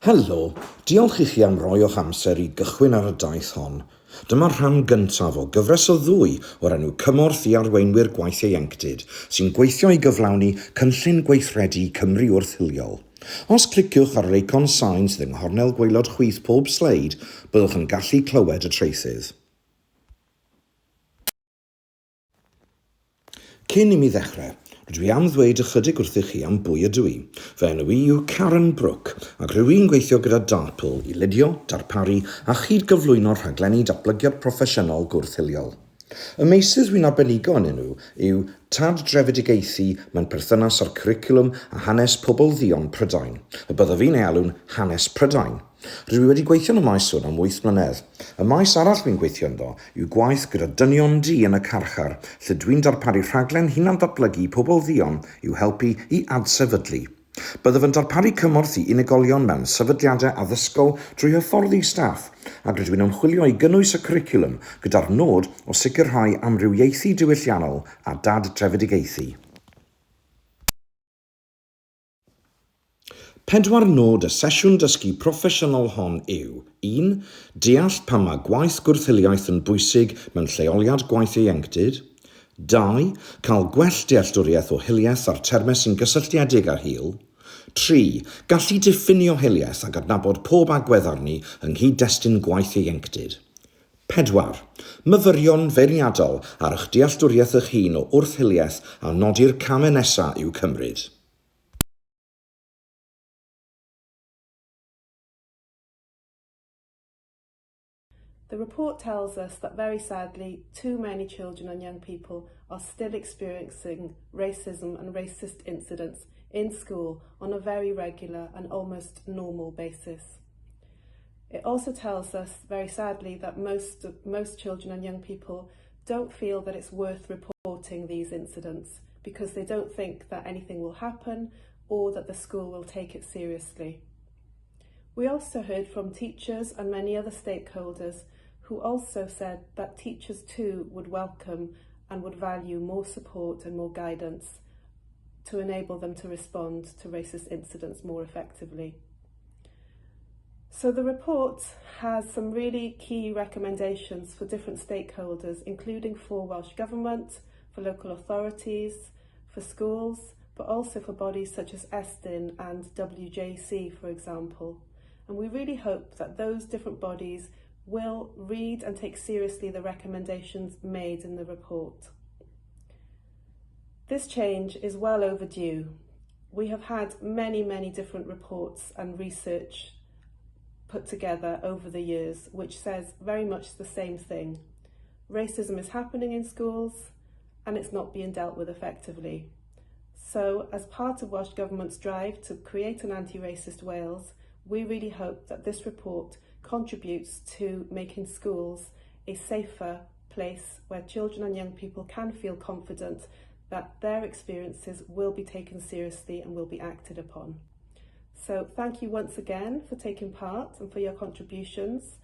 Helo, diolch i chi am roi o'ch amser i gychwyn ar y daith hon. Dyma rhan gyntaf o gyfres o ddwy o'r enw Cymorth i Arweinwyr Gwaith Ieuenctid, sy'n gweithio i gyflawni Cynllun Gweithredu Cymru Wrth-hiliol. Os cliciwch ar yr eicon sain sydd yng nghornel gwaelod chwith pob sleid, byddwch yn gallu clywed y traethydd. Cyn i mi ddechrau, rydw i am ddweud ychydig wrthych chi am bwy ydw i. Fy enw i yw Karen Brooke, ac rydw i'n gweithio gyda DARPL i ludio, darparu a chyd-gyflwyno'r rhaglenni datblygiad proffesiynol gwrth-hiliol. Y meysydd wy'n arbenigo yn nhw yw tad drefedigaethu mewn perthynas â'r cwricwlwm a hanes pobl ddion Prydain, y byddaf fi'n ei alw'n hanes Prydain. Rydw i wedi gweithio yn y maes hwn am 8 mlynedd. Y maes arall fi'n gweithio ynddo yw gwaith gyda dynion di yn y carchar, lle dwi'n darparu rhaglen hunan datblygu pobl ddion i'w helpu i adsefydlu. Byddaf yn darparu cymorth i unigolion mewn sefydliadau addysgol drwy hyfforddi staff, ac rydw i'n ymchwilio i gynnwys y cwricwlwm gyda'r nod o sicrhau amrywiaethu diwylliannol a dad-drefedigaethu. 4 nod y sesiwn dysgu proffesiynol hon yw 1. Deall pam mae gwaith gwrth-hiliaeth yn bwysig mewn lleoliad gwaith ieuenctid. 2. Cael gwell dealltwriaeth o hiliaeth a'r termau sy'n gysylltiedig â'r hil. 3. Gallu diffinio hiliaeth ac adnabod pob agwedd arni yng Cyd-destun gwaith ieuenctid. 4. Myfyrio'n feirniadol ar eich dealltwriaeth eich hun o wrth-hiliaeth a nodi'r camau nesaf i'w cymryd. The report tells us that very sadly, too many children and young people are still experiencing racism and racist incidents in school on a very regular and almost normal basis. It also tells us, very sadly, that most children and young people don't feel that it's worth reporting these incidents because they don't think that anything will happen or that the school will take it seriously. We also heard from teachers and many other stakeholders who also said that teachers too would welcome and would value more support and more guidance to enable them to respond to racist incidents more effectively. So the report has some really key recommendations for different stakeholders, including for Welsh Government, for local authorities, for schools, but also for bodies such as SDIN and WJC, for example. And we really hope that those different bodies will read and take seriously the recommendations made in the report. This change is well overdue. We have had many different reports and research put together over the years, which says very much the same thing. Racism is happening in schools and it's not being dealt with effectively. So, as part of Welsh Government's drive to create an anti-racist Wales, we really hope that this report contributes to making schools a safer place where children and young people can feel confident that their experiences will be taken seriously and will be acted upon. So thank you once again for taking part and for your contributions,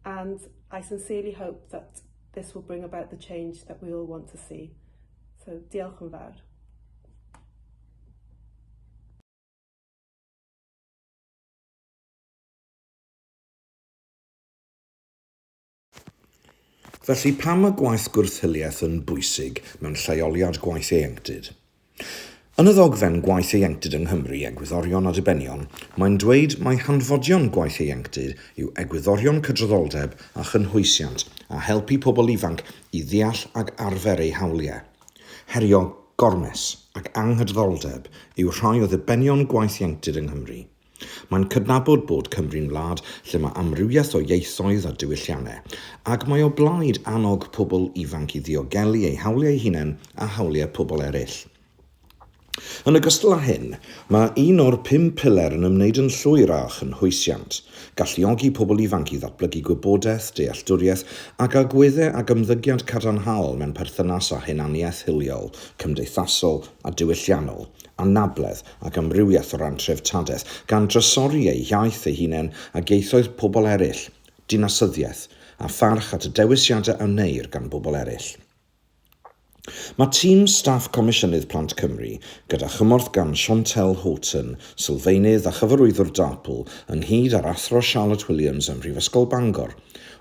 and I sincerely hope that this will bring about the change that we all want to see. So diolch yn fawr. Felly pam y gwaith gwrth-hiliaeth yn bwysig mewn lleoliad gwaith ieuenctid? Yn y ddogfen gwaith ieuenctid yng Nghymru, egwyddorion a dibenion, mae'n dweud mai hanfodion gwaith ieuenctid yw egwyddorion cydraddoldeb a chynhwysiant a helpu pobl ifanc i ddeall ag arfer eu hawliau. Herio gormes ac anghydraddoldeb yw rhai o ddibenion gwaith ieuenctid yng Nghymru. Mae'n cydnabod bod Cymru'n wlad lle mae amrywiaeth o ieithoedd a diwylliannau, ac mae o blaid annog pobl ifanc i ddiogelu eu hawliau hunain a hawliau pobl eraill. Yn ogystal â hyn, mae un o'r 5 piler yn ymwneud yn llwyr â chynhwysiant, galluogi pobl ifanc i ddatblygu gwybodaeth, dealltwriaeth ac agweddau ag ymddygiad cadarnhaol mewn perthynas â hunaniaeth hiliol, cymdeithasol a diwylliannol, anabledd ac amrywiaeth o ran treftadaeth, gan drysori ei iaith ei hunain a ieithoedd pobl eraill, dinasyddiaeth a pharch at y dewisiadau awneir gan bobl eraill. Mae tîm staff Comisiynydd Plant Cymru, gyda chymorth gan Chantel Houghton, sylfaenydd a chyfarwyddwr DARPL, ynghyd â'r athro Charlotte Williams ym Mhrifysgol Bangor,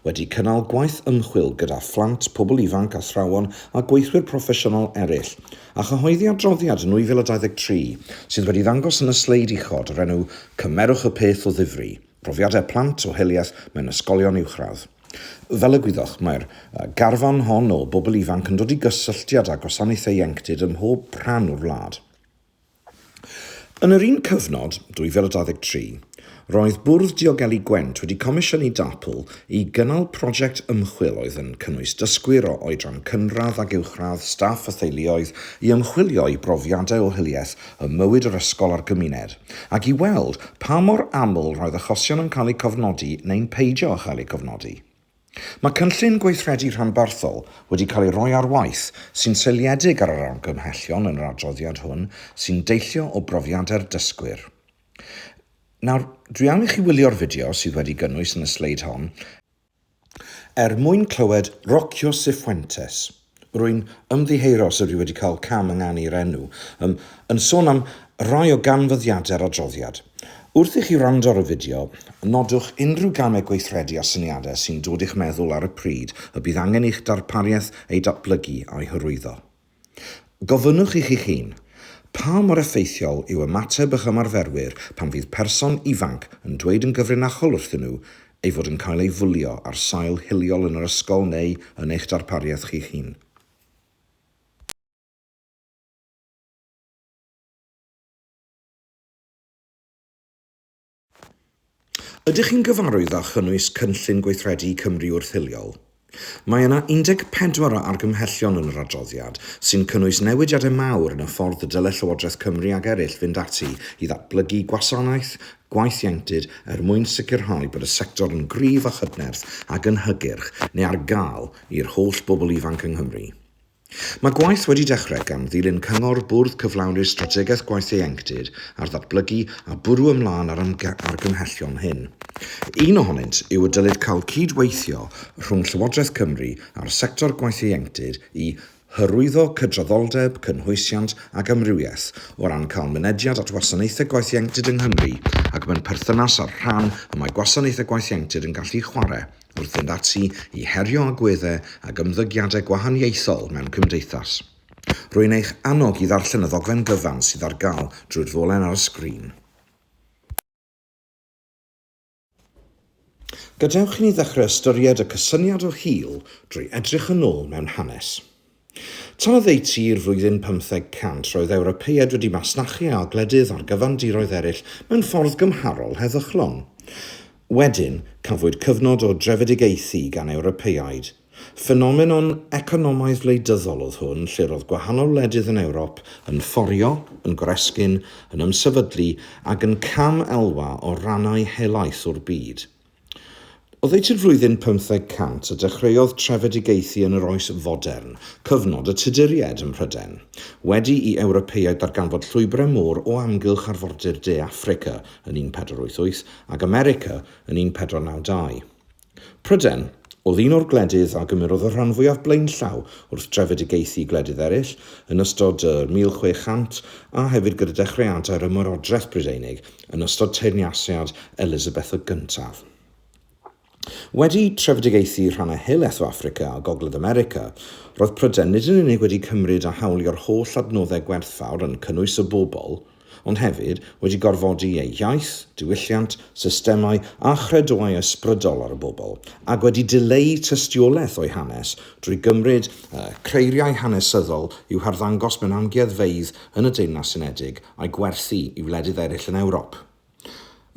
wedi cynnal gwaith ymchwil gyda phlant, pobl ifanc, athrawon a gweithwyr proffesiynol eraill, a chyhoeddi adroddiad yn 2023 sydd wedi ddangos yn y sleid uchod o'r enw Cymerwch y peth o ddifri, profiadau plant o hiliaeth mewn ysgolion uwchradd. Fel y gwyddoch, mae'r garfan hon o bobl ifanc yn dod i gysylltiad â gwasanaethau ieuenctid ym mhob rhan o'r wlad. Yn yr un cyfnod, 2023, roedd Bwrdd Diogelu Gwent wedi comisiynu DARPL i gynnal prosiect ymchwil oedd yn cynnwys dysgwyr o oedran cynradd ac uwchradd, staff a theuluoedd i ymchwilio i brofiadau o hiliaeth y mywyd yr ysgol a'r gymuned, ac i weld pa mor aml roedd achosion yn cael eu cofnodi neu'n peidio â chael eu cofnodi. Mae Cynllun Gweithredu rhanbarthol wedi cael ei roi ar waith sy'n seiliedig ar yr argymhellion yn yr adroddiad hwn sy'n deillio o brofiadau'r dysgwyr. Nawr, dwi am i chi wylio'r fideo sydd wedi gynnwys yn y sleid hon mwyn clywed Rocio Cifuentes, rwy'n ymddiheuro sydd wedi cael cam ynganu'r enw, yn sôn am rai o ganfyddiadau'r adroddiad. Wrth i chi wrando ar y fideo, nodwch unrhyw gamau gweithredu a syniadau sy'n dod i'ch meddwl ar y pryd y bydd angen i'ch darpariaeth ei datblygu a'i hyrwyddo. Gofynnwch i'ch eich hun, pa mor effeithiol yw ymateb eich ymarferwyr pan fydd person ifanc yn dweud yn gyfrinachol wrthyn nhw ei fod yn cael ei fwlio ar sail hiliol yn yr ysgol neu yn eich darpariaeth chi'ch hun. Ydych chi'n gyfarwydd â chynnwys Cynllun Gweithredu Cymru Wrth-hiliol? Mae yna 14 o argymhellion yn yr adroddiad sy'n cynnwys newidiadau mawr yn y ffordd y dylai Llywodraeth Cymru ac eraill fynd ati i ddatblygu gwasanaeth, gwaith ieuenctid mwyn sicrhau bod y sector yn gryf a chydnerth ac yn hygyrch neu ar gael i'r holl bobl ifanc yng Nghymru. Mae gwaith wedi dechrau gan ddilyn cyngor Bwrdd Cyflawni'r Strategaeth Gwaith Ieuenctid ar ddatblygu a bwrw ymlaen ar argymhellion hyn. Un ohonynt yw y dylid cael cydweithio rhwng Llywodraeth Cymru a'r sector gwaith ieuenctid i hyrwyddo cydraddoldeb, cynhwysiant ac amrywiaeth o ran cael mynediad at wasanaethau gwaith ieuenctid yng Nghymru ac mewn perthynas ar rhan y mae gwasanaethau gwaith ieuenctid yn gallu chwarae wrth fynd ati i herio agweddau ac ymddygiadau gwahaniaethol mewn cymdeithas. Rwy'n eich annog i ddarllen y ddogfen gyfan sydd ar gael drwy'r ddolen ar y sgrin. Gadewch i ni ddechrau ystyried y cysyniad o hil drwy edrych yn ôl mewn hanes. Tan y ddeuty'r flwyddyn 1500 roedd Ewropeaid wedi masnachu a agledydd ar gyfandiroedd eraill mewn ffordd gymharol heddychlon. Wedyn, cafwyd cyfnod o drefedigaethu gan Ewropeaid. Ffenomenon economaidd wleidyddol oedd hwn, lle roedd gwahanol wledydd yn Ewrop yn fforio, yn goresgyn, yn ymsefydlu ac yn cam elwa o rannau helaeth o'r byd. O ddeuty'r flwyddyn 1500 y dechreuodd trefedigaethu yn yr oes fodern, cyfnod y Tuduriaid ym Mhryden, wedi i Ewropeaid darganfod llwybrau môr o amgylch arfordir De Affrica yn 1488 ac America yn 1492. Pryden oedd un o'r gwledydd a gymerodd y rhan fwyaf blaenllaw wrth trefedigaethu gwledydd eraill yn ystod 1600 a hefyd gyda dechreuadau'r ymerodraeth Brydeinig yn ystod teyrnasiad Elizabeth y Gyntaf. Wedi trefedigaethu rhannau helaeth o Affrica a Gogledd America, roedd Pryden nid yn unig wedi cymryd a hawlio'r holl adnoddau gwerthfawr yn cynnwys y bobl, ond hefyd wedi gorfodi ei iaith, diwylliant, systemau a chredoau ysbrydol ar y bobl, ac wedi dileu tystiolaeth o'i hanes drwy gymryd creiriau hanesyddol i'w harddangos mewn amgueddfeydd yn y Deyrnas Unedig a'i gwerthu i wledydd eraill yn Ewrop.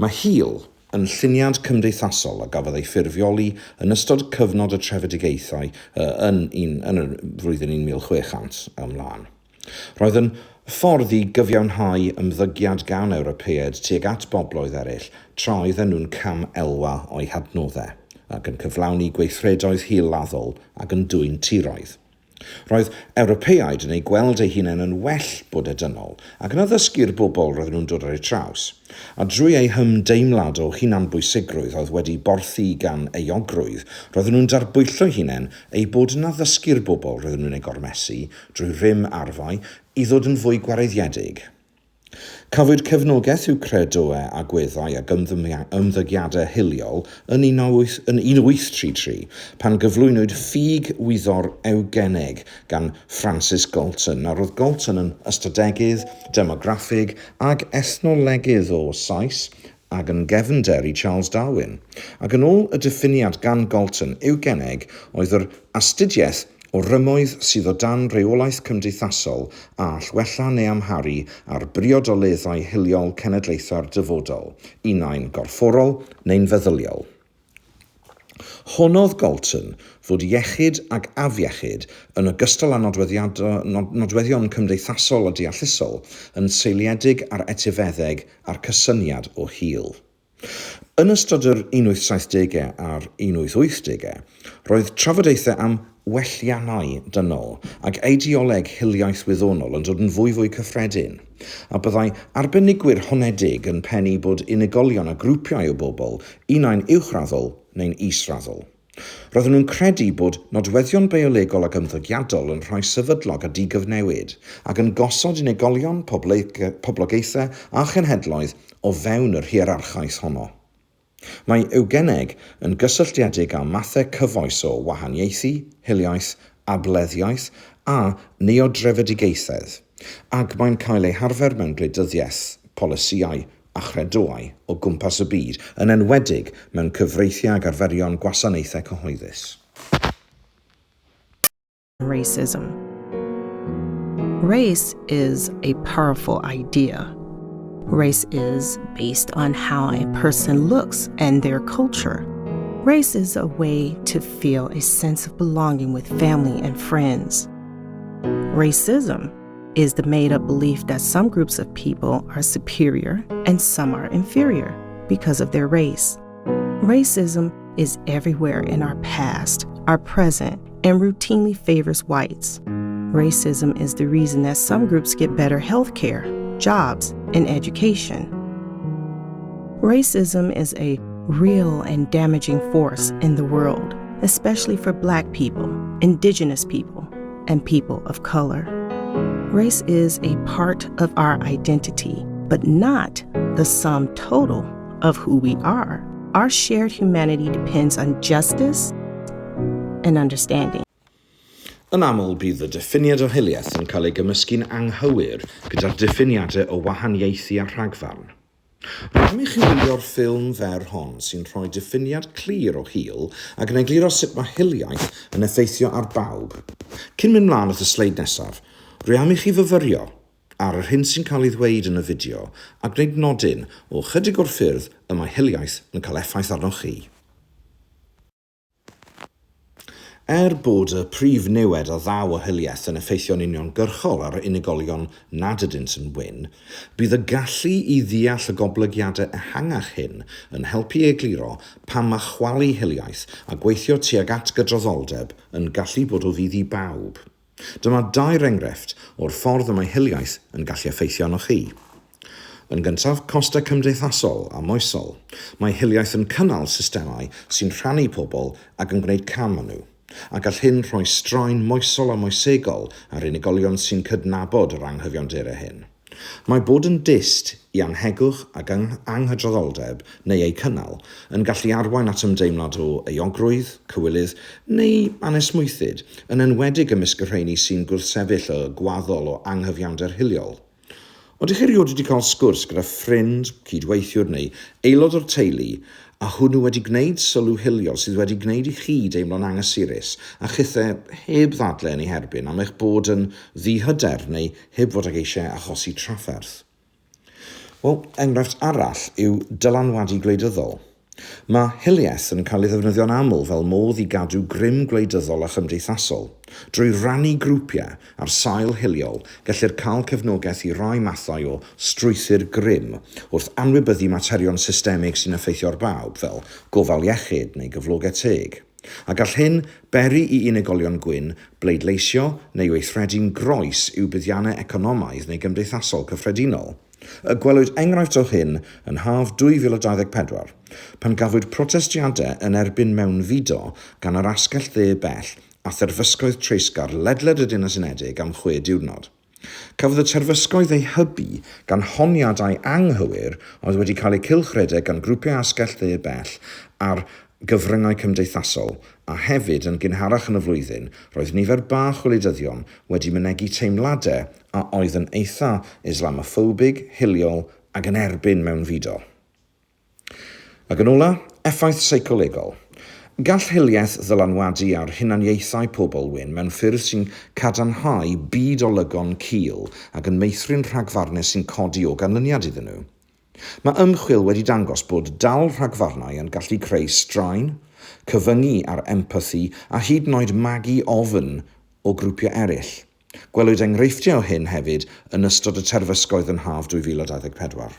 Mae hil yn lluniad cymdeithasol a gafodd ei ffurfioli yn ystod cyfnod y trefedigaethau yn y flwyddyn 1600 ymlaen. Roedd yn ffordd i gyfiawnhau ymddygiad gan Ewropeaid tuag at bobloedd eraill tra oedden nhw'n cam elwa o'i hadnoddau ac yn cyflawni gweithredoedd hil-laddol ac yn dwyn tiroedd. Roedd Ewropeaid yn ei gweld ei hunain yn well bod edynol ac yn addysgu'r bobl roedden nhw'n dod ar eu traws, a drwy ei hymdeimlad o hunanbwysigrwydd oedd wedi borthu gan euogrwydd, roedden nhw'n darbwyllo hunain ei bod yn addysgu'r bobl roedden nhw'n ei gormesu drwy rym arfau i ddod yn fwy gwareiddiedig. Cafwyd cefnogaeth i'w credoau a gweddau ac ymddygiadau hiliol yn 1833 pan gyflwynwyd ffug wyddor Ewgeneg gan Francis Galton, a roedd Galton yn ystadegydd, demograffig ac ethnolegydd o Sais ac yn gefnder i Charles Darwin. Ac yn ôl y diffiniad gan Galton, Ewgeneg oedd yr astudiaeth o rymoedd sydd o dan reolaeth cymdeithasol a allwella neu amharu ar briodoleddau hiliol cenedlaethau'r dyfodol, unau'n gorfforol neu'n feddyliol. Honodd Galton fod iechyd ac afiechyd yn ogystal â nodweddion cymdeithasol a deallusol yn seiliedig ar etifeddeg a'r cysyniad o hil. Yn ystod yr 1870au a'r 1880au, roedd trafodaethau am welliannau dynol ac eideoleg hiliaeth wyddonol yn dod yn fwy cyffredin, a byddai arbenigwyr honedig yn pennu bod unigolion a grwpiau o bobl, unau'n uwchraddol neu'n israddol. Roedden nhw'n credu bod nodweddion biolegol ac ymddygiadol yn rhoi sefydlog a digyfnewid ac yn gosod unigolion, poblogaethau a chenhedloedd o fewn yr hierarchaeth honno. Mae Ewgeneg yn gysylltiedig â mathau cyfoes o wahaniaethu, hiliaeth, ableddiaeth a neodrefedigaethedd, ac mae'n cael ei harfer mewn gwleidyddiaeth, polisïau a chredoau o gwmpas y byd, yn enwedig mewn cyfreithiau ac arferion gwasanaethau cyhoeddus. Racism. Race is a powerful idea. Race is based on how a person looks and their culture. Race is a way to feel a sense of belonging with family and friends. Racism is the made-up belief that some groups of people are superior and some are inferior because of their race. Racism is everywhere in our past, our present, and routinely favors whites. Racism is the reason that some groups get better health care, jobs, and education. Racism is a real and damaging force in the world, especially for Black people, Indigenous people, and people of color. Race is a part of our identity, but not the sum total of who we are. Our shared humanity depends on justice and understanding. Yn aml bydd y diffiniad o hiliaeth yn cael ei gymysgu'n anghywir gyda'r diffiniadau o wahaniaethu a rhagfarn. Rhaid i chi wylio'r ffilm fer hon sy'n rhoi diffiniad clir o hil ac yn egluro sut mae hiliaeth yn effeithio ar bawb. Cyn mynd mlaen at y sleid nesaf, rhaid i chi fyfyrio ar yr hyn sy'n cael ei ddweud yn y fideo a gwneud nodyn o chydig o'r ffyrdd y mae hiliaeth yn cael effaith arnoch chi. Bod y prif niwed o ddaw o hiliaeth yn effeithio'n uniongyrchol ar unigolion nad ydynt yn wyn, bydd y gallu i ddeall y goblygiadau ehangach hyn yn helpu egluro pam mae chwalu hiliaeth a gweithio tuag at gydraddoldeb yn gallu bod o fydd i bawb. Dyma 2 enghraifft o'r ffordd y mae hiliaeth yn gallu effeithio arnoch chi. Yn gyntaf, costau cymdeithasol a moesol. Mae hiliaeth yn cynnal systemau sy'n rhannu pobl ac yn gwneud cam â nhw, a gall hyn rhoi straen moesol a moesegol ar unigolion sy'n cydnabod yr anghyfiawnder hyn. Mae bod yn dist i anhegwch ac anghydraddoldeb neu ei cynnal yn gallu arwain at ymdeimlad o euogrwydd, cywilydd neu anesmwythyd, yn enwedig ymysg y rheini sy'n gwrthsefyll y gwaddol o anghyfiawnder hiliol. Oeddech chi erioed wedi cael sgwrs gyda ffrind, cydweithiwr neu aelod o'r teulu a hwnnw wedi gwneud sylw hiliol sydd wedi gwneud i chi deimlo'n angysurus a chithau heb ddadle yn ei herbyn am eich bod yn ddihyder neu heb fod ag eisiau achosi trafferth? Wel, enghraifft arall yw dylanwadu gwleidyddol. Mae hiliaeth yn cael ei ddefnyddio'n aml fel modd i gadw grym gwleidyddol a chymdeithasol. Drwy rannu grwpiau ar sail hiliol, gellir cael cefnogaeth i rai mathau o strwythur grym wrth anwybyddu materion systemig sy'n effeithio ar bawb, fel gofal iechyd neu gyflogau teg. A gall hyn beri i unigolion gwyn bleidleisio neu weithredu'n groes i'w buddiannau economaidd neu gymdeithasol cyffredinol. Gwelwyd enghraifft o hyn yn haf 2024, pan gafwyd protestiadau yn erbyn mewn fido gan yr asgell dde bell a therfysgoedd treisgar ledled y Dinas Unedig am 6 diwrnod. Cafodd y terfysgoedd ei hybu gan honiadau anghywir oedd wedi cael eu cylchredeg gan grwpiau asgell dde bell ar gyfryngau cymdeithasol, a hefyd yn gynharach yn y flwyddyn, roedd nifer bach o wleidyddion wedi mynegu teimladau a oedd yn eitha Islamophobig, hiliol ac yn erbyn mewn fido. Ac yn ola, effaith seicolegol. Gall hiliaeth ddylanwadu ar hunaniaethau pobl wyn mewn ffyrdd sy'n cadarnhau byd olygon cul ac yn meithrin rhagfarnau sy'n codi o ganlyniad iddyn nhw. Mae ymchwil wedi dangos bod dal rhagfarnau yn gallu creu straen, cyfyngu ar empathi a hyd yn oed magu ofn o grwpiau eraill. Gwelwyd enghreifftiau o hyn hefyd yn ystod y terfysgoedd yn haf 2024.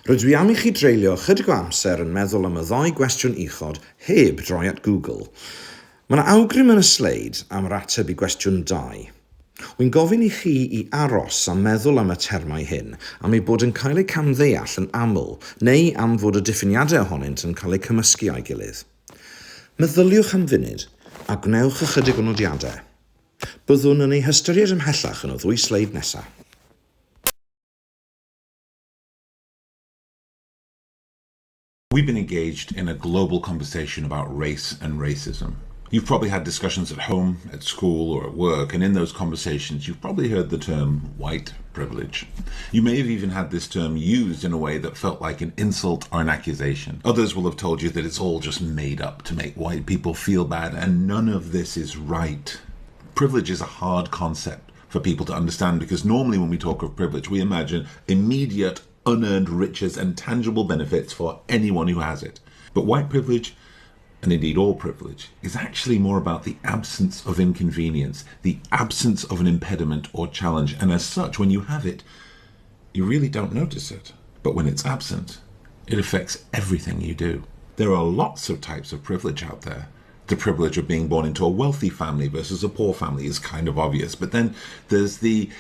Rydw i am i chi dreulio chydig o amser yn meddwl am y 2 gwestiwn uchod heb droi at Google. Mae yna awgrym yn y sleid am rateb i gwestiwn 2. Wy'n gofyn i chi i aros a meddwl am y termau hyn am ei bod yn cael eu camddeall yn aml neu am fod y diffiniadau ohonynt yn cael eu cymysgu a'i gilydd. Meddyliwch am funud a gwnewch ychydig o nodiadau. Byddwn yn ei hystyried ymhellach yn y 2 sleid nesaf. We've been engaged in a global conversation about race and racism. You've probably had discussions at home, at school, or at work, and in those conversations you've probably heard the term white privilege. You may have even had this term used in a way that felt like an insult or an accusation. Others will have told you that it's all just made up to make white people feel bad, and none of this is right. Privilege is a hard concept for people to understand because normally when we talk of privilege, we imagine immediate unearned riches and tangible benefits for anyone who has it. But white privilege, and indeed all privilege, is actually more about the absence of inconvenience, the absence of an impediment or challenge, and as such, when you have it, you really don't notice it. But when it's absent, it affects everything you do. There are lots of types of privilege out there. The privilege of being born into a wealthy family versus a poor family is kind of obvious, but then there's the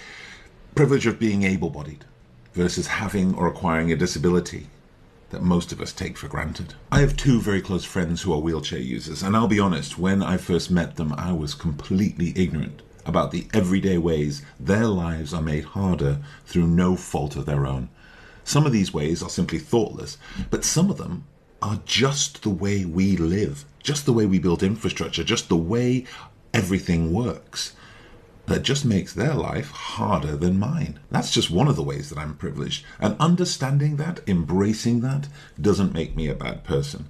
privilege of being able-bodied versus having or acquiring a disability that most of us take for granted. I have 2 very close friends who are wheelchair users, and I'll be honest, when I first met them, I was completely ignorant about the everyday ways their lives are made harder through no fault of their own. Some of these ways are simply thoughtless, but some of them are just the way we live, just the way we build infrastructure, just the way everything works. That just makes their life harder than mine. That's just one of the ways that I'm privileged. And understanding that, embracing that, doesn't make me a bad person.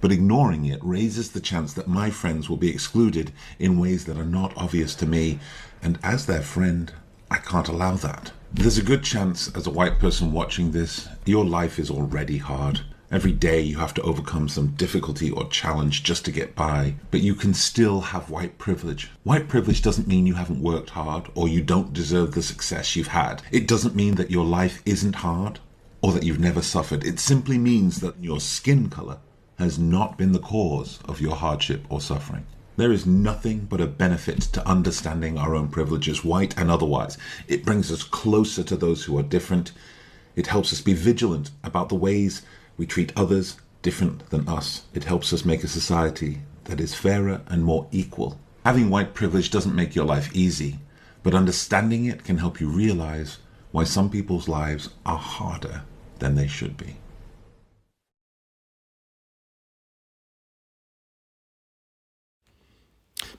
But ignoring it raises the chance that my friends will be excluded in ways that are not obvious to me. And as their friend, I can't allow that. There's a good chance, as a white person watching this, your life is already hard. Every day you have to overcome some difficulty or challenge just to get by, but you can still have white privilege. White privilege doesn't mean you haven't worked hard or you don't deserve the success you've had. It doesn't mean that your life isn't hard or that you've never suffered. It simply means that your skin color has not been the cause of your hardship or suffering. There is nothing but a benefit to understanding our own privileges, white and otherwise. It brings us closer to those who are different. It helps us be vigilant about the ways we treat others different than us. It helps us make a society that is fairer and more equal. Having white privilege doesn't make your life easy, but understanding it can help you realize why some people's lives are harder than they should be.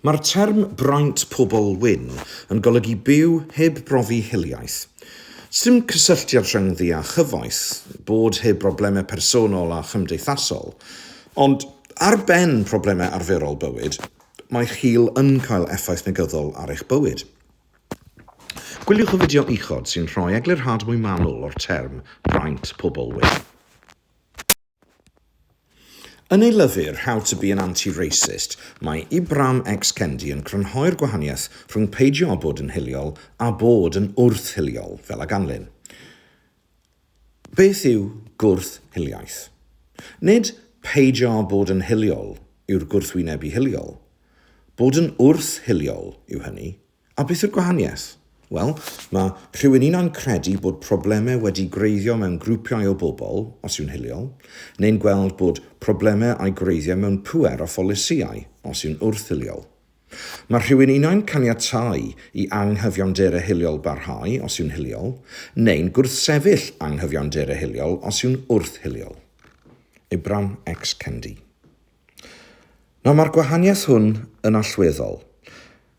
Mae'r term braint pobl wyn yn golygu byw heb brofi hiliaeth. Sym cysylltiad rhyngddi a chyfoeth, bod heb broblemau personol a chymdeithasol, ond ar ben problemau arferol bywyd, mae chil yn cael effaith negyddol ar eich bywyd. Gwyliwch y fideo uchod sy'n rhoi eglurhad mwy manwl o'r term braint pobl wyn. Yn ei lyfr How to be an Anti-Racist, mae Ibram X. Kendi yn crynhoi'r gwahaniaeth rhwng peidio a bod yn hiliol a bod yn wrth-hiliol, fel a ganlyn. Beth yw gwrth-hiliaeth? Nid peidio bod yn hiliol yw'r gwrthwynebu hiliol. Bod yn wrth-hiliol yw hynny. A beth yw'r gwahaniaeth? Wel, mae rhywun unau'n credu bod problemau wedi greiddio mewn grwpiau o bobl, os yw'n hiliol, neu'n gweld bod problemau a'i greiddio mewn pŵer o pholisiau, os yw'n wrth-hiliol. Mae rhywun unau'n caniatáu i anghyfiawnder hiliol barhau, os yw'n hiliol, neu'n gwrthsefyll anghyfiawnder hiliol, os yw'n wrth-hiliol. Ibram X. Kendi. Nawr mae'r gwahaniaeth hwn yn allweddol.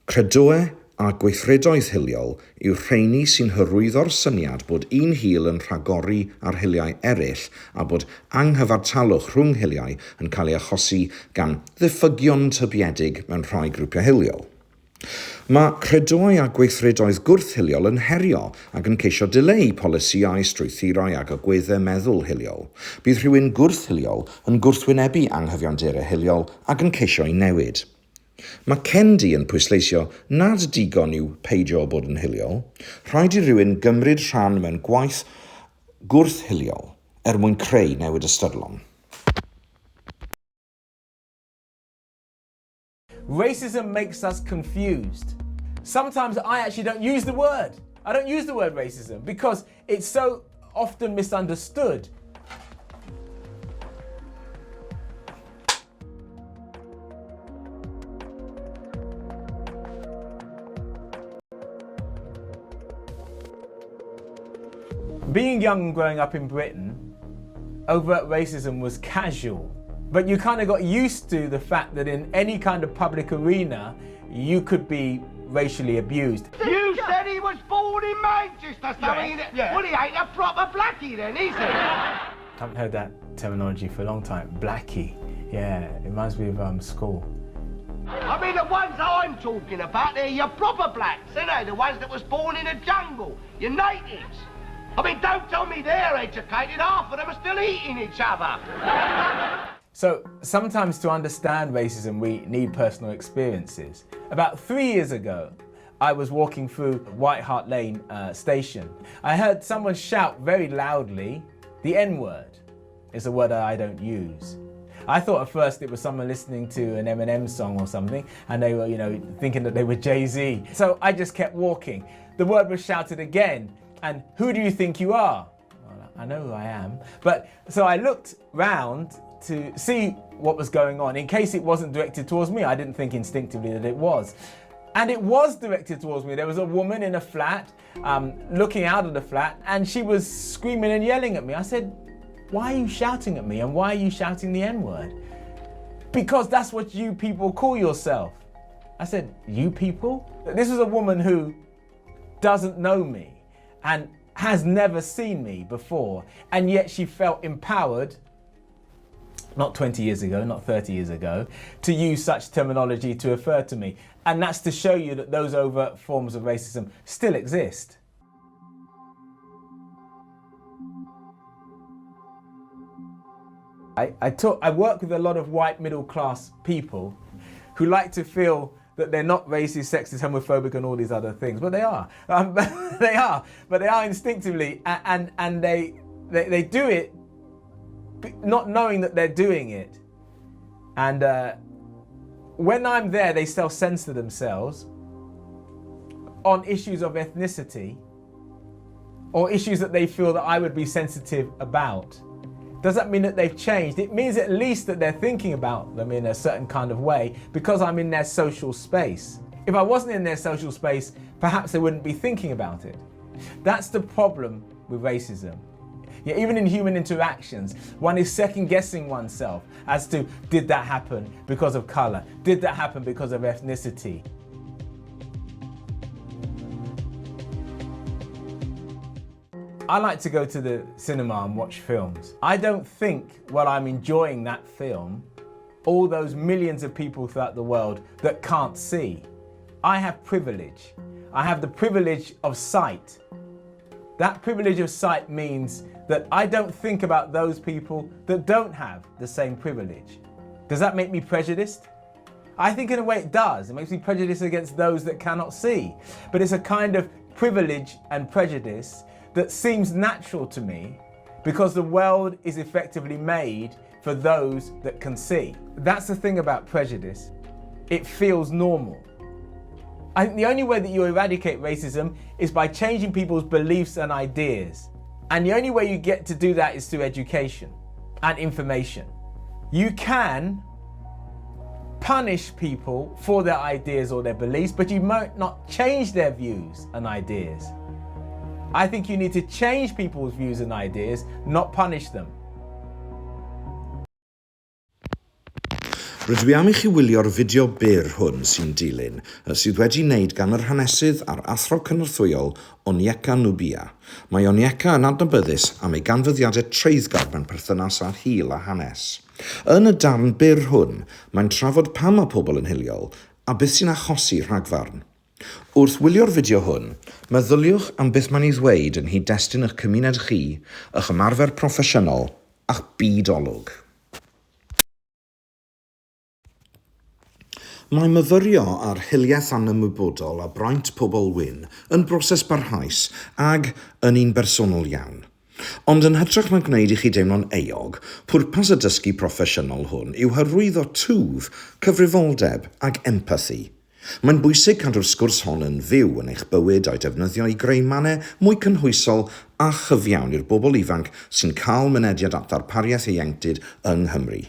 Credoau a gweithredoedd hiliol yw rheini sy'n hyrwyddo'r syniad bod un hil yn rhagori ar hiliau eraill a bod anghyfartalwch rhwng hiliau yn cael ei achosi gan ddiffygion tybiedig mewn rhai grwpiau hiliol. Mae credoau a gweithredoedd gwrth-hiliol yn herio ac yn ceisio dileu polisiau, strwythurau ac agweddau meddwl hiliol. Bydd rhywun gwrth-hiliol yn gwrthwynebu anghyfiawnder hiliol ac yn ceisio ei newid. Mae Kendi yn pwysleisio nad digon yw peidio bod yn hiliol. Rhaid i rhywun gymryd rhan mewn gwaith gwrth-hiliol mwyn creu newid ystyrlon. Racism makes us confused. Sometimes I actually don't use the word. I don't use the word racism because it's so often misunderstood. Being young and growing up in Britain, overt racism was casual. But you kind of got used to the fact that in any kind of public arena, you could be racially abused. You said he was born in Manchester, so well, he ain't a proper blackie then, is he? I haven't heard that terminology for a long time. Blackie. Yeah, it reminds me of school. I mean, the ones I'm talking about, they're your proper blacks, aren't they? The ones that was born in a jungle, your natives. I mean, don't tell me they're educated, half of them are still eating each other. So sometimes to understand racism, we need personal experiences. About 3 years ago, I was walking through White Hart Lane station. I heard someone shout very loudly, the N-word. It's a word that I don't use. I thought at first it was someone listening to an Eminem song or something, and they were, thinking that they were Jay-Z. So I just kept walking. The word was shouted again, and who do you think you are? Well, I know who I am. But so I looked round to see what was going on in case it wasn't directed towards me. I didn't think instinctively that it was. And it was directed towards me. There was a woman in a flat, looking out of the flat, and she was screaming and yelling at me. I said, why are you shouting at me, and why are you shouting the N-word? Because that's what you people call yourself. I said, you people? This was a woman who doesn't know me and has never seen me before, and yet she felt empowered, not 20 years ago, not 30 years ago, to use such terminology to refer to me. And that's to show you that those overt forms of racism still exist. I work with a lot of white middle class people who like to feel that they're not racist, sexist, homophobic and all these other things, but they are. They are instinctively, and they do it not knowing that they're doing it. And when I'm there, they self-censor themselves on issues of ethnicity or issues that they feel that I would be sensitive about. Does that mean that they've changed? It means at least that they're thinking about them in a certain kind of way because I'm in their social space. If I wasn't in their social space, perhaps they wouldn't be thinking about it. That's the problem with racism. Yeah, even in human interactions, one is second-guessing oneself as to, did that happen because of colour? Did that happen because of ethnicity? I like to go to the cinema and watch films. I don't think while I'm enjoying that film, all those millions of people throughout the world that can't see. I have privilege. I have the privilege of sight. That privilege of sight means that I don't think about those people that don't have the same privilege. Does that make me prejudiced? I think in a way it does. It makes me prejudiced against those that cannot see. But it's a kind of privilege and prejudice that seems natural to me because the world is effectively made for those that can see. That's the thing about prejudice. It feels normal. I think the only way that you eradicate racism is by changing people's beliefs and ideas. And the only way you get to do that is through education and information. You can punish people for their ideas or their beliefs, but you might not change their views and ideas. I think you need to change people's views and ideas, not punish them. Rydw i am i chi wylio'r fideo byr hwn sy'n dilyn, sydd wedi wneud gan yr hanesydd a'r athro cynorthwyol Onyeka Nubia. Mae Onyeka yn adnabyddus am ei ganfyddiadau treiddgar mewn perthynas â'r hil a hanes. Yn y darn byr hwn, mae'n trafod pam mae pobl yn hiliol a beth sy'n achosi rhagfarn. Wrth wylio'r fideo hwn, meddyliwch am beth mae'n ei ddweud yn Cyd-destun eich cymuned chi, eich ymarfer proffesiynol a'ch bydolwg. Mae myfyrio ar hiliaeth anymwybodol a braint pobl wyn yn broses parhaus ag yn un bersonol iawn. Ond yn hytrach na gwneud i chi deimlo'n eog, pwrpas y dysgu proffesiynol hwn yw hyrwyddo twf, cyfrifoldeb ag empathi. Mae'n bwysig cadw'r sgwrs hon yn fyw yn eich bywyd a'i defnyddio i greu mannau mwy cynhwysol a chyfiawn i'r bobl ifanc sy'n cael mynediad at ddarpariaeth ieuenctid yng Nghymru.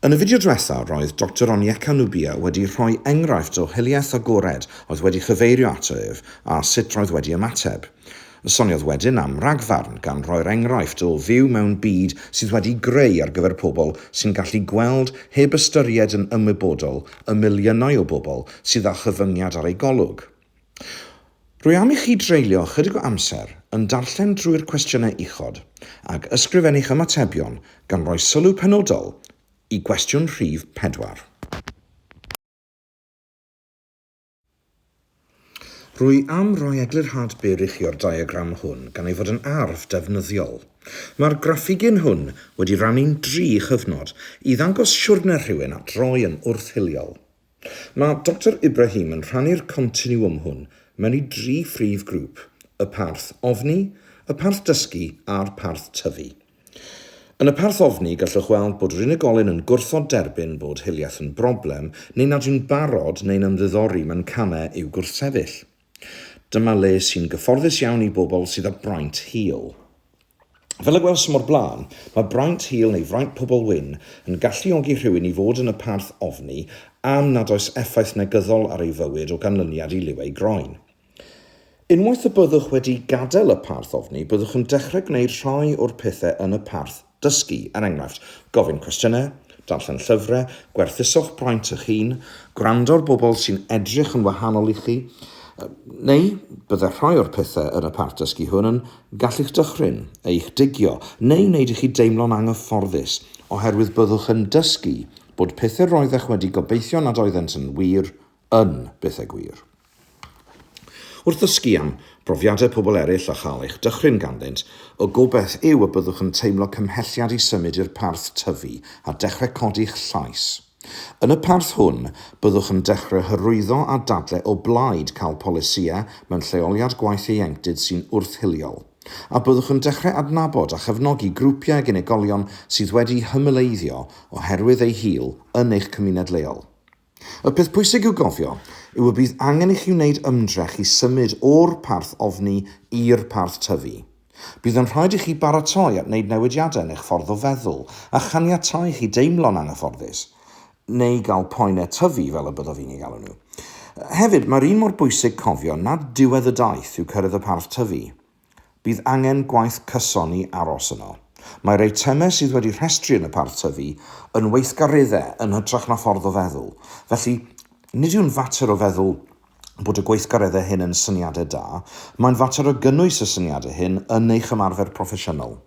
Yn y fideo diwethaf, roedd Dr Onyeka Nubia wedi rhoi enghraifft o hiliaeth agored oedd wedi chyfeirio ato ef a sut roedd wedi ymateb. Soniodd wedyn am ragfarn gan roi'r enghraifft o fyw mewn byd sydd wedi greu ar gyfer pobl sy'n gallu gweld heb ystyried yn ymwybodol y miliynau o bobl sydd â chyfyngiad ar ei golwg. Rwy am i chi dreulio chydig o amser yn darllen drwy'r cwestiynau uchod ac ysgrifennu'ch ymatebion gan roi sylw penodol i gwestiwn rhif 4. Rwy am roi eglurhad byr i chi o'r diagram hwn gan ei fod yn arf defnyddiol. Mae'r graffigyn hwn wedi rannu'n 3 chyfnod i ddangos siwrne rhywun at roi yn wrth-hiliol. Mae Dr Ibrahim yn rhannu'r continuum hwn mewn i 3 phrif grŵp, y parth ofni, y parth dysgu a'r parth tyfu. Yn y parth ofni gallwch weld bod yr unigolyn yn gwrthod derbyn bod hiliaeth yn broblem neu nad yw'n barod neu'n ymddiddori mewn camau i'w gwrthsefyll. Dyma le sy'n gyfforddus iawn i bobl sydd â braint hil. Fel y gwelsom o'r blaen, mae braint hil neu fraint pobl wyn yn galluogi rhywun i fod yn y parth ofni am nad oes effaith negyddol ar ei fywyd o ganlyniad i liw ei groen. Unwaith y byddwch wedi gadael y parth ofni, byddwch yn dechrau gwneud rhai o'r pethau yn y parth dysgu, er enghraifft, gofyn cwestiynau, darllen llyfrau, gwerthuso'ch braint eich hun, gwrando'r bobl sy'n edrych yn wahanol i chi, neu bydde rhai o'r pethau yn y parth dysgu hwn yn gallu'ch dychryn, eich digio, neu wneud i chi deimlo'n anghyfforddus, oherwydd byddwch yn dysgu bod pethau roeddech wedi gobeithio nad oeddent yn wir yn bethau gwir. Wrth ddysgu am brofiadau pobl eraill a chael eich dychryn ganddynt, y gobeith yw y byddwch yn teimlo cymhelliad i symud i'r parth tyfu a dechrau codi'ch llais. Yn y parth hwn, byddwch yn dechrau hyrwyddo a dadlau o blaid cael polisïau mewn lleoliad gwaith ieuenctid sy'n wrth-hiliol, a byddwch yn dechrau adnabod a chefnogi grwpiau ag unigolion sydd wedi hymyleiddio oherwydd ei hil yn eich cymuned leol. Y peth pwysig i'w gofio yw y bydd angen i chi wneud ymdrech i symud o'r parth ofni i'r parth tyfu. Bydd yn rhaid i chi baratoi at wneud newidiadau yn eich ffordd o feddwl a chaniatáu chi deimlo'n anghyfforddus, neu gael poenau tyfu fel y byddo fi'n ei galw nhw. Hefyd, mae'r un mor bwysig cofio nad diwedd y daith yw cyrraedd y parth tyfu. Bydd angen gwaith cyson i aros yno. Mae'r eitemau sydd wedi rhestru yn y parth tyfu yn weithgareddau yn hytrach na ffordd o feddwl. Felly, nid yw'n fater o feddwl bod y gweithgareddau hyn yn syniadau da, mae'n fater o gynnwys y syniadau hyn yn eich ymarfer proffesiynol.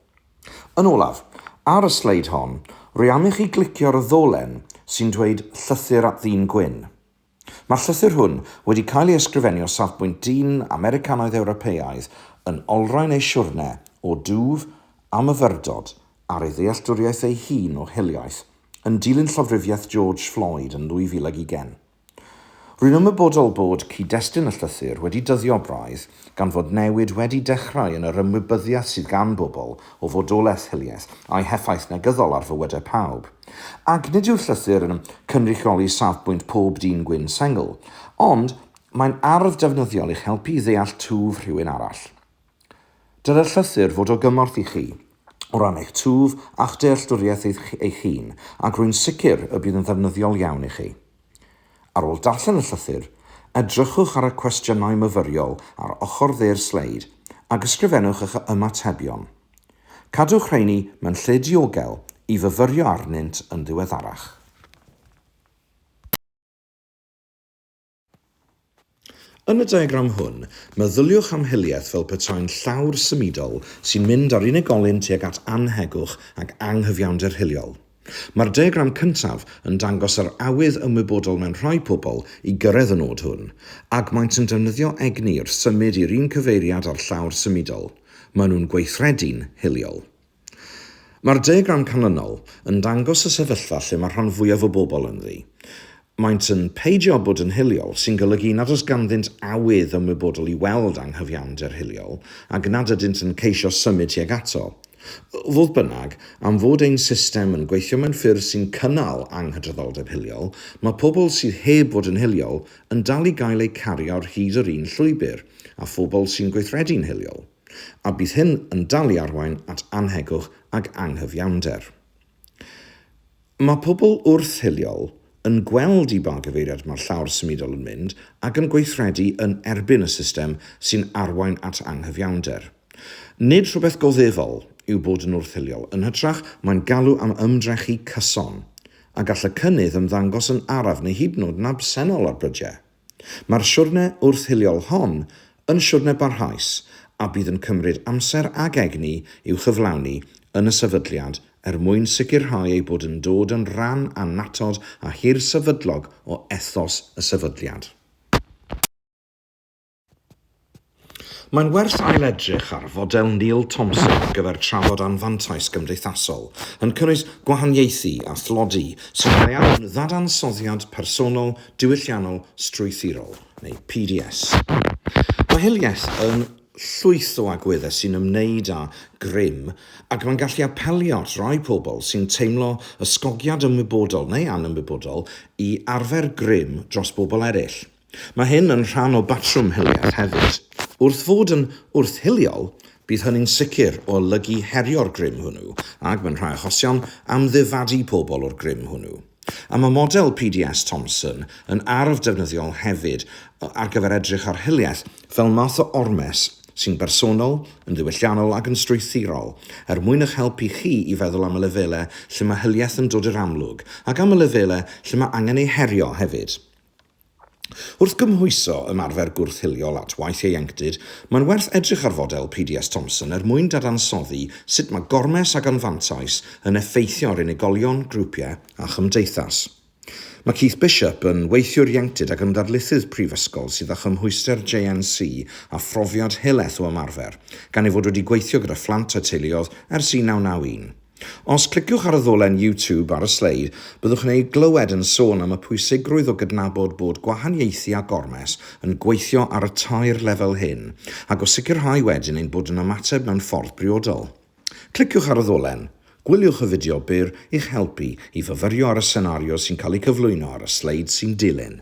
Yn olaf, ar y sleid hon, rwy am i chi glicio ar y ddolen sy'n dweud llythyr at ddyn gwyn. Mae'r llythyr hwn wedi cael ei ysgrifennu o safbwynt dyn Americanaidd Ewropeaidd yn olrhain ei siwrne o dwf a myfyrdod ar ei ddealltwriaeth ei hun o hiliaeth yn dilyn llofruddiaeth George Floyd yn 2020. Rwy'n ymwybodol bod cyd-destun y llythyr wedi dyddio braidd gan fod newid wedi dechrau yn yr ymwybyddiaeth sydd gan bobl o fodolaeth hiliaeth a'i heffaith negyddol ar fywydau pawb. Ac nid yw'r llythyr yn cynrychioli safbwynt pob dyn gwyn sengl, ond mae'n arf defnyddiol i'ch helpu i ddeall twf rhywun arall. Dyle'r llythyr fod o gymorth i chi, o ran eich twf a'ch dealltwriaeth eich hun, ac rwy'n sicr y bydd yn ddefnyddiol iawn i chi. Ar ôl darllen y llythyr, edrychwch ar y cwestiynau myfyriol ar ochr dde'r sleid ac ysgrifennwch eich ymatebion. Cadwch rheini mewn lle diogel i fyfyrio arnynt yn ddiweddarach. Yn y diagram hwn, meddyliwch am hiliaeth fel petai'n llawr symudol sy'n mynd ar unigolyn tuag at anhegwch ac anghyfiawnder hiliol. Mae'r diagram cyntaf yn dangos yr awydd ymwybodol mewn rhai pobl i gyrraedd y nod hwn, ac maent yn defnyddio egni wrth symud i'r un cyfeiriad ar llawr symudol. Maen nhw'n gweithredu'n hiliol. Mae'r diagram canlynol yn dangos y sefyllfa lle mae rhan fwyaf o bobl ynddi. Maent yn peidio bod yn hiliol sy'n golygu nad oes ganddynt awydd ymwybodol i weld anghyfiawnder hiliol ac nad ydynt yn ceisio symud tuag ato. Fodd bynnag, am fod ein system yn gweithio mewn ffyrdd sy'n cynnal anghydraddoldeb hiliol, mae pobl sydd heb fod yn hiliol yn dal i gael eu cario ar hyd yr un llwybr, a phobl sy'n gweithredu'n hiliol. A bydd hyn yn dal i arwain at anhegwch ac anghyfiawnder. Mae pobl wrth-hiliol yn gweld i ba gyfeiriad mae'r llawr symudol yn mynd ac yn gweithredu yn erbyn y system sy'n arwain at anghyfiawnder. Nid rhywbeth goddefol yw bod yn wrth-hiliol, yn hytrach mae'n galw am ymdrechu cyson, a gall y cynnydd ymddangos yn araf neu hyd yn oed yn absennol o'r brydiau. Mae'r siwrne wrth-hiliol hon yn siwrne barhaus, a bydd yn cymryd amser ag egni i'w chyflawni yn y sefydliad mwyn sicrhau ei bod yn dod yn rhan annatod a hir sefydlog o ethos y sefydliad. Mae'n werth ailedrych ar fodel Neil Thompson ar gyfer trafod anfantais gymdeithasol, yn cynnwys gwahaniaethu a thlodi sy'n rhai am ddadansoddiad personol diwylliannol strwythurol, neu PDS. Mae hiliaeth yn llwyth o agweddau sy'n ymwneud â grym ac mae'n gallu apelio at rai pobl sy'n teimlo ysgogiad ymwybodol neu anymwybodol i arfer grym dros bobl eraill. Mae hyn yn rhan o batrwm hiliaeth hefyd. Wrth fod yn wrth-hiliol, bydd hynny'n sicr o olygu herio'r grym hwnnw, ac mewn rhai achosion am ddifadu pobl o'r grym hwnnw. A mae model PDS Thompson yn arf defnyddiol hefyd ar gyfer edrych ar hiliaeth fel math o ormes sy'n bersonol, yn ddiwylliannol ac yn strwythurol, mwyn eich helpu chi i feddwl am y lefelau lle mae hiliaeth yn dod i'r amlwg, ac am y lefelau lle mae angen ei herio hefyd. Wrth gymhwyso ymarfer gwrth-hiliol at waith ieuenctid, mae'n werth edrych ar fodel PDS Thompson mwyn dadansoddi sut mae gormes ac anfantais yn effeithio ar unigolion, grwpiau a chymdeithas. Mae Keith Bishop yn weithiwr ieuenctid ac yn darlithydd prifysgol sydd â chymhwyster JNC a phrofiad hileth o ymarfer, gan ei fod wedi gweithio gyda phlant a teuluoedd ers 1991. Os cliciwch ar y ddolen YouTube ar y sleid, byddwch yn ei glywed yn sôn am y pwysigrwydd o gydnabod bod gwahaniaethu a gormes yn gweithio ar y tair lefel hyn, ac o sicrhau wedyn ein bod yn ymateb mewn ffordd briodol. Cliciwch ar y ddolen, gwylwch y fideo byr i'ch helpu i fyfyrio ar y senario sy'n cael ei cyflwyno ar y sleid sy'n dilyn.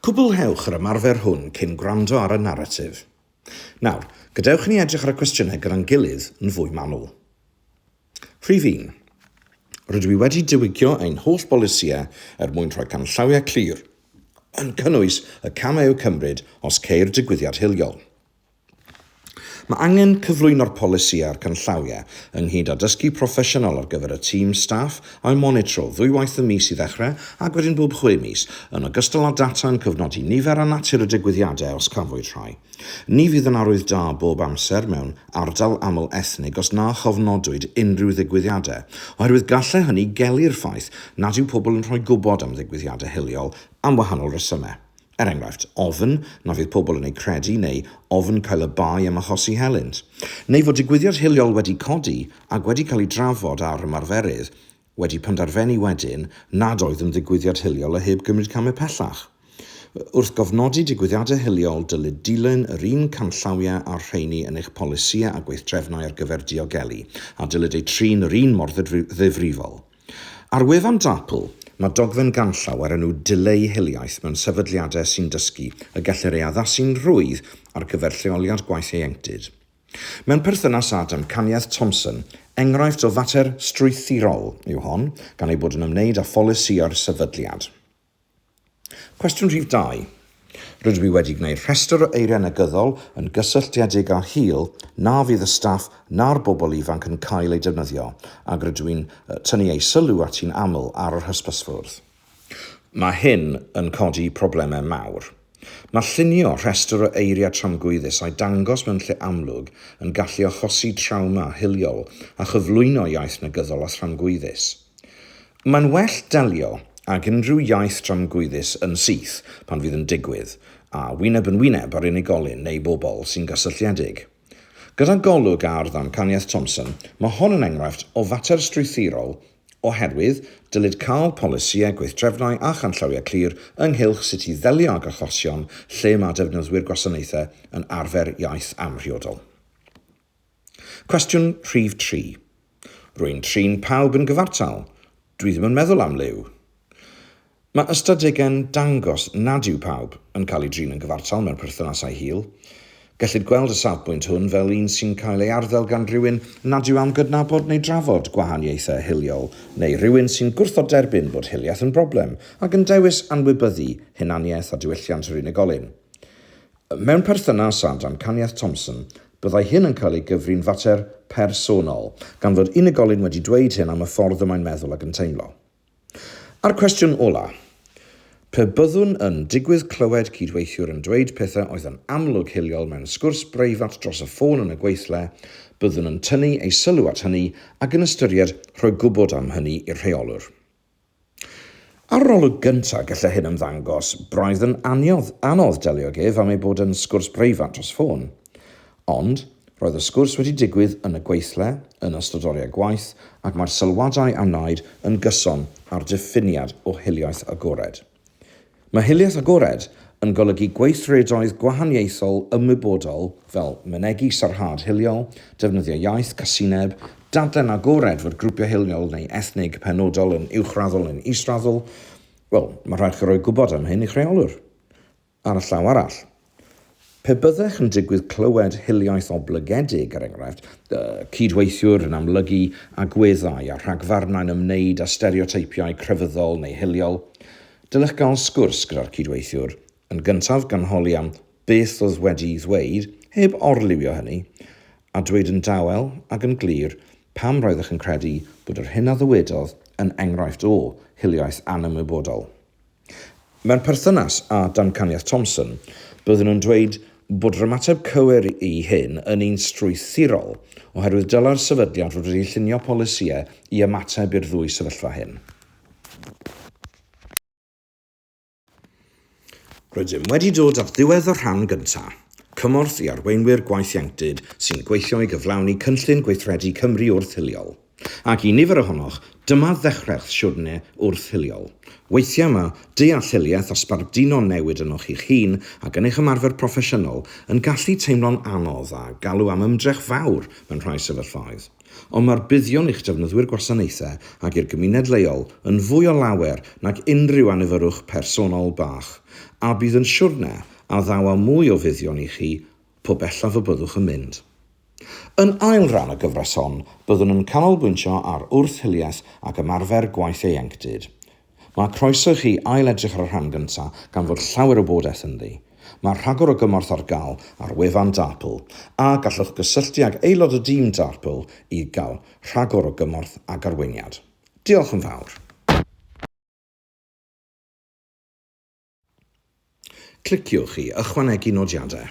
Cwblhewch yr ymarfer hwn cyn gwrando ar y naratif. Nawr, gadewch ni edrych ar y cwestiynau gyda'n gilydd yn fwy manwl. Rhif 1. Rydw i wedi diwygio ein holl bolisiau mwyn rhoi canllawiau clir, yn cynnwys y camau i'w cymryd os ceir digwyddiad hiliol. Mae angen cyflwyno'r polisi a'r canllawiau ynghyd â dysgu proffesiynol ar gyfer y tîm staff a'i monitro ddwywaith y mis i ddechrau ac wedyn bob 6 mis, yn ogystal â data yn cyfnodi nifer a natur y digwyddiadau os cafwyd rhai. Ni fydd yn arwydd da bob amser mewn ardal aml ethnig os na chofnodwyd unrhyw ddigwyddiadau, oherwydd gallai hynny gelu'r ffaith nad yw pobl yn rhoi gwybod am ddigwyddiadau hiliol am wahanol resymau. Enghraifft, ofn na fydd pobl yn ei credu neu ofn cael y bai am achosi helynt. Neu fod digwyddiad hiliol wedi codi ac wedi cael ei drafod ar ymarferydd wedi penderfynu wedyn nad oedd yn ddigwyddiad hiliol a heb gymryd camau pellach. Wrth gofnodi digwyddiadau hiliol, dylid dilyn yr un canllawiau a'r rheini yn eich polisïau a gweithdrefnau ar gyfer diogelu, a dylid eu trin yr un mor ddifrifol. Ar wefan DARPL, mae dogfen ganllaw ar enw Ddileu Hiliaeth mewn sefydliadau sy'n dysgu y gellir ei addasu'n rwydd ar gyfer lleoliad Gwaith Ieuenctid. Mewn perthynas â damcaniaeth Thompson, enghraifft o fater strwythurol yw hon, gan ei bod yn ymwneud â pholisïo'r sefydliad. Cwestiwn rhif 2. Rydw i wedi gwneud rhestr o eiriau negyddol yn gysylltiedig â hil na fydd y staff na'r bobl ifanc yn cael ei defnyddio, ac rydw i'n tynnu ei sylw at un aml ar yr hysbysfwrdd. Mae hyn yn codi problemau mawr. Mae llunio rhestr o eiriau tramgwyddus a'i dangos mewn lle amlwg yn gallu achosi trawma hiliol a chyflwyno iaith negyddol a tramgwyddus. Mae'n well delio ag unrhyw iaith tramgwyddus yn syth pan fydd yn digwydd, a wyneb yn wyneb ar unigolyn neu bobl sy'n gysylltiedig. Gyda golwg ar ddamcaniaeth Thompson, mae hon yn enghraifft o fater strwythurol oherwydd dylid cael polisïau gweithdrefnau a chanllawiau clir ynghylch sut i ddelio ag achosion lle mae defnyddwyr gwasanaethau yn arfer iaith amrhiodol. Cwestiwn rhif 3. Rwy'n trin pawb yn gyfartal. Dwi ddim yn meddwl am liw. Mae ystadegau'n dangos nad yw pawb yn cael ei drin yn gyfartal mewn perthnasau hil. Gellid gweld y safbwynt hwn fel un sy'n cael ei arddel gan rhywun nad yw am gydnabod neu drafod gwahaniaethau hiliol, neu rhywun sy'n gwrthod derbyn bod hiliaeth yn broblem ac yn dewis anwybyddu hunaniaeth a diwylliant yr unigolyn. Mewn perthynas â damcaniaeth Thompson, byddai hyn yn cael ei gyfri'n fater personol, gan fod unigolyn wedi dweud hyn am y ffordd y mae'n meddwl ac yn teimlo. Ar cwestiwn ola, pe byddwn yn digwydd clywed cydweithiwr yn dweud pethau oedd yn amlwg hiliol mewn sgwrs breifat dros y ffôn yn y gweithle, byddwn yn tynnu ei sylw at hynny ac yn ystyried rhoi gwybod am hynny i'r rheolwr. Ar olwg gyntaf gallai hyn ymddangos braidd yn anodd delio gef am ei bod yn sgwrs breifat dros ffôn. Ond, roedd y sgwrs wedi digwydd yn y gweithle, yn ystod oriau gwaith, ac mae'r sylwadau a wnaed yn gyson ar diffiniad o hiliaeth agored. Mae hiliaeth agored yn golygu gweithredoedd gwahaniaethol ymwybodol fel mynegu sarhad hiliol, defnyddio iaith casineb, dadlen agored fod grwpiau hiliol neu ethnig penodol yn uwchraddol yn israddol. Wel, mae rhaid chi roi gwybod am hyn i'ch rheolwr. Ar y llaw arall, pe byddech yn digwydd clywed hiliaeth oblygedig, er enghraifft, cydweithiwr yn amlygu agweddau a rhagfarnau'n ymwneud â stereoteipiau crefyddol neu hiliol, dylech gael sgwrs gyda'r cydweithiwr, yn gyntaf gan holi am beth oedd wedi ddweud, heb orliwio hynny, a dweud yn dawel ac yn glir pam roeddech yn credu bod yr hyn a ddywedodd yn enghraifft o hiliaeth anymwybodol. Mewn perthynas â damcaniaeth Thompson, byddwn nhw'n dweud bod yr ymateb cywir i hyn yn un strwythurol, oherwydd dylai'r sefydliad fod wedi llunio polisïau i ymateb i'r ddwy sefyllfa hyn. Rydym wedi dod at ddiwedd y rhan gyntaf. Cymorth i Arweinwyr Gwaith Ieuenctid sy'n gweithio i gyflawni Cynllun Gweithredu Cymru Wrth-hiliol. Ac i nifer ohonoch, dyma ddechrau'ch siwrne wrth-hiliol. Weithiau mae dealliliaeth a sbardino newid ynoch i'ch hun ac yn eich ymarfer proffesiynol yn gallu teimlo'n anodd a galw am ymdrech fawr mewn rhai sefyllfaoedd. Ond mae'r buddion i'ch defnyddwyr gwasanaethau ac i'r gymuned leol yn fwy o lawer nag unrhyw anifyrwch personol bach, a bydd yn siwrne a ddaw â mwy o fuddion i chi po bellaf y byddwch yn mynd. Yn ail ran y gyfres hon, byddwn yn canolbwyntio ar wrth-hiliaeth ac ymarfer gwaith ieuenctid. Mae croeso chi ail edrych ar y rhan gyntaf gan fod llawer o bodaeth ynddi. Mae rhagor o gymorth ar gael ar wefan DARPL, a gallwch gysylltu ag aelod o dîm DARPL i gael rhagor o gymorth ag arweiniad. Diolch yn fawr. Cliciwch i ychwanegu nodiadau.